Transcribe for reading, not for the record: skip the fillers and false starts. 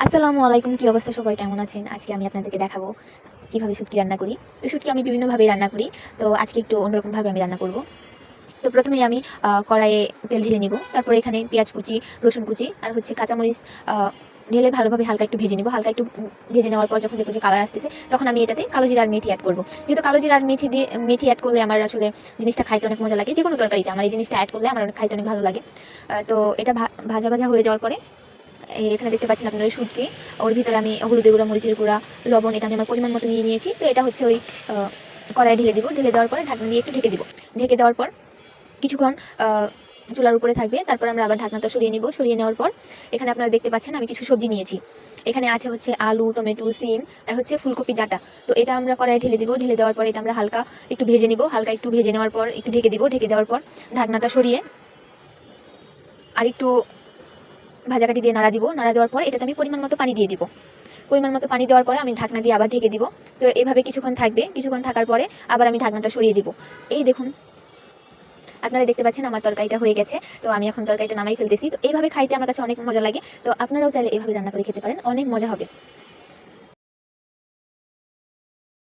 আসসালামু আলাইকুম। কি অবস্থা সবার, কেমন আছেন? আজকে আমি আপনাদেরকে দেখাবো কিভাবে শুটকি রান্না করি। তো শুটকি আমি বিভিন্নভাবেই রান্না করি। তো আজকে একটু অন্যরকমভাবে আমি রান্না করব। তো প্রথমেই আমি কড়াইয়ে তেল ঢেলে নিব। তারপরে এখানে পেঁয়াজ কুচি, রসুন কুচি আর হচ্ছে কাঁচামরিচ ঢেলে ভালোভাবে হালকা একটু ভেজে নিব। হালকা একটু ভেজে নেওয়ার পর যখন দেখব যে কালার আসতেছে, তখন আমি এটাতে কালো জিরা আর মেথি অ্যাড করব। যেহেতু কালো জিরা আর মেথি অ্যাড করলে আমার আসলে জিনিসটা খাইতে অনেক মজা লাগে। যেকোনো তরকারিতে আমার এই জিনিসটা অ্যাড করলে আমার খাইতে অনেক ভালো লাগে। তো এটা ভাজা ভাজা হয়ে যাওয়ার পরে এখানে দেখতে পাচ্ছেন আপনারা শুটকি, ওর ভিতরে আমি হলুদের গুঁড়া, মরিচের গুঁড়া, লবণ এটা আমি আমার পরিমাণ মতো নিয়ে নিয়েছি। তো এটা হচ্ছে ওই কড়াইয়ে ঢেলে দিব। ঢেলে দেওয়ার পরে ঢাকনা দিয়ে একটু ঢেকে দিব। ঢেকে দেওয়ার পর কিছুক্ষণ চুলার উপরে থাকবে। তারপর আমরা আবার ঢাকনাটা সরিয়ে নিব। সরিয়ে নেওয়ার পর এখানে আপনারা দেখতে পাচ্ছেন আমি কিছু সবজি নিয়েছি। এখানে আছে হচ্ছে আলু, টমেটো, সিম আর হচ্ছে ফুলকপি ডাঁটা। তো এটা আমরা কড়াইয়ে ঢেলে দিব। ঢেলে দেওয়ার পর এটা আমরা হালকা একটু ভেজে নিব। হালকা একটু ভেজে নেওয়ার পর একটু ঢেকে দিব। ঢেকে দেওয়ার পর ঢাকনাটা সরিয়ে আর একটু ভাজাকাঠি দিয়ে নাড়া দিব। নাড়া দেওয়ার পর এটাতে আমি পরিমাণ মতো পানি দিয়ে দিব। পরিমাণ মতো পানি দেওয়ার পরে আমি ঢাকনা দিয়ে আবার ঢেকে দিব। তো এভাবে কিছুক্ষণ থাকবে। কিছুক্ষণ থাকার পরে আবার আমি ঢাকনাটা সরিয়ে দিব। এই দেখুন, আপনারা দেখতে পাচ্ছেন আমার তরকারিটা হয়ে গেছে। তো আমি এখন তরকারিটা নামাই ফেলতেছি। তো এইভাবে খাইতে আমার কাছে অনেক মজা লাগে। তো আপনারাও চাইলে এভাবে রান্না করে খেতে পারেন, অনেক মজা হবে।